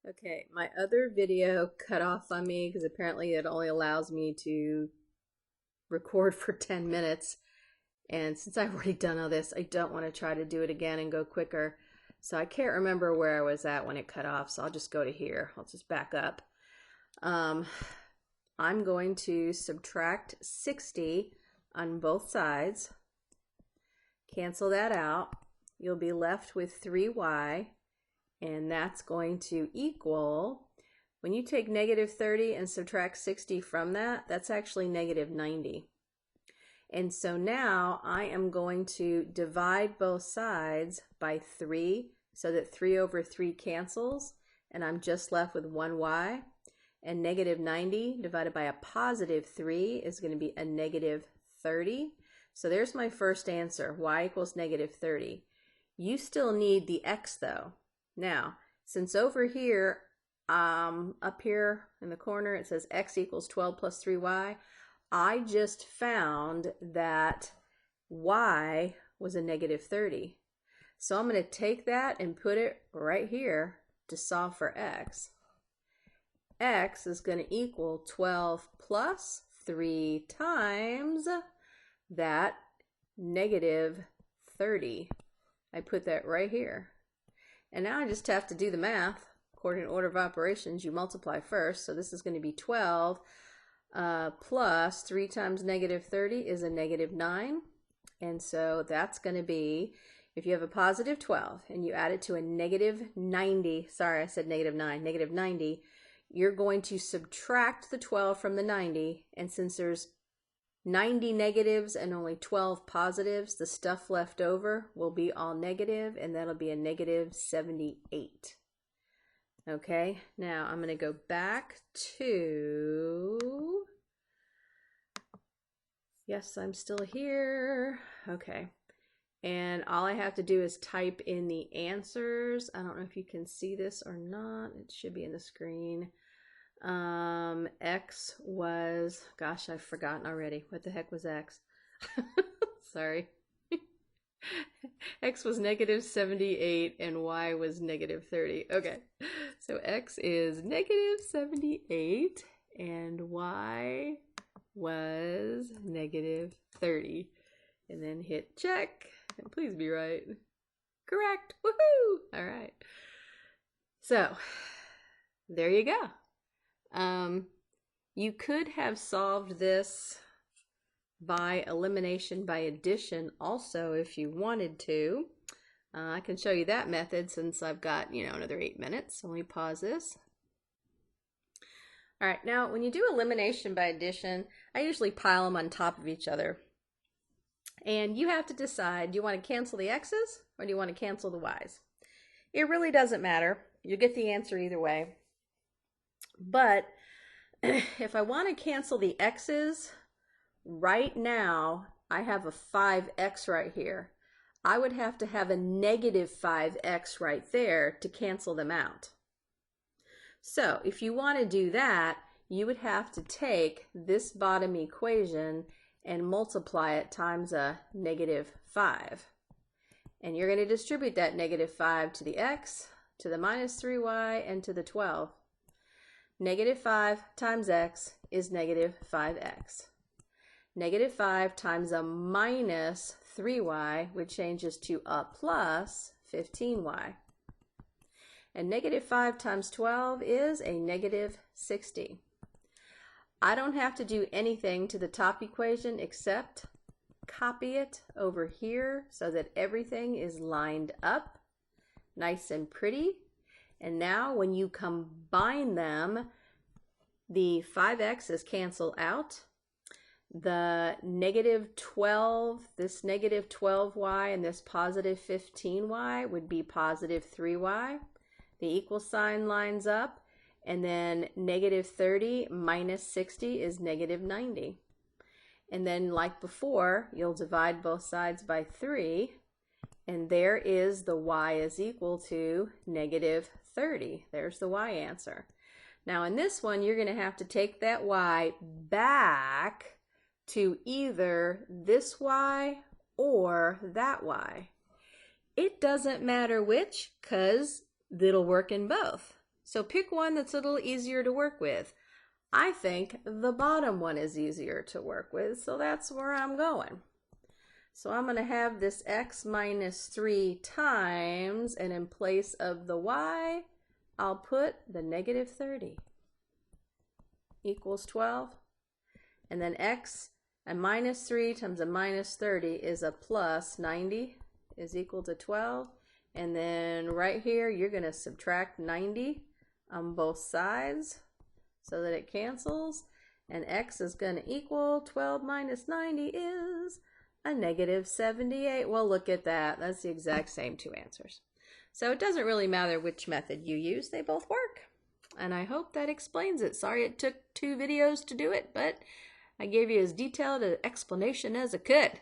Okay, my other video cut off on me because apparently it only allows me to record for 10 minutes. And since I've already done all this, I don't want to try to do it again and go quicker. So I can't remember where I was at when it cut off, so I'll just go to here. I'll just back up. I'm going to subtract 60 on both sides. Cancel that out. You'll be left with 3y. And that's going to equal, when you take negative 30 and subtract 60 from that, that's actually negative 90. And so now I am going to divide both sides by 3 so that 3 over 3 cancels, and I'm just left with 1y. And negative 90 divided by a positive 3 is going to be a negative 30. So there's my first answer, y equals negative 30. You still need the x though. Now, since over here, up here in the corner, it says x equals 12 plus 3y, I just found that y was a negative 30. So I'm going to take that and put it right here to solve for x. X is going to equal 12 plus 3 times that negative 30. I put that right here. And now I just have to do the math. According to order of operations, you multiply first. So this is going to be 12 plus 3 times negative 30 is a negative 9. And so that's going to be, if you have a positive 12 and you add it to a negative 90, sorry, I said negative 9, negative 90, you're going to subtract the 12 from the 90. And since there's 90 negatives and only 12 positives, the stuff left over will be all negative, and that'll be a negative 78. Okay, now I'm going to go back to, yes, I'm still here. Okay, and all I have to do is type in the answers. I don't know if you can see this or not. It should be in the screen. X was, gosh, I've forgotten already. What the heck was X? Sorry. X was negative 78 and Y was negative 30. Okay, so X is negative 78 and Y was negative 30. And then hit check, and please be right. Correct, woohoo! All right. So, there you go. You could have solved this by elimination by addition also if you wanted to. I can show you that method since I've got, another 8 minutes. So let me pause this. All right, now when you do elimination by addition, I usually pile them on top of each other. And you have to decide, do you want to cancel the x's or do you want to cancel the y's? It really doesn't matter. You get the answer either way. But if I want to cancel the x's, right now I have a 5x right here. I would have to have a negative 5x right there to cancel them out. So if you want to do that, you would have to take this bottom equation and multiply it times a negative 5. And you're going to distribute that negative 5 to the x, to the minus 3y, and to the 12. Negative 5 times x is negative 5x. Negative 5 times a minus 3y, which changes to a plus 15y. And negative 5 times 12 is a negative 60. I don't have to do anything to the top equation except copy it over here so that everything is lined up nice and pretty. And now when you combine them, the 5x's cancel out. The negative 12, this negative 12y and this positive 15y would be positive 3y. The equal sign lines up. And then negative 30 minus 60 is negative 90. And then like before, you'll divide both sides by 3. And there is the y is equal to negative 30. There's the y answer. Now in this one, you're going to have to take that y back to either this y or that y. It doesn't matter which, because it'll work in both. So pick one that's a little easier to work with. I think the bottom one is easier to work with, so that's where I'm going. So I'm going to have this x minus 3 times, and in place of the y, I'll put the negative 30 equals 12. And then x and minus 3 times a minus 30 is a plus 90 is equal to 12. And then right here, you're going to subtract 90 on both sides so that it cancels. And x is going to equal 12 minus 90 is a negative 78. Well, look at that. That's the exact same two answers. So it doesn't really matter which method you use. They both work. And I hope that explains it. Sorry it took 2 videos to do it, but I gave you as detailed an explanation as I could.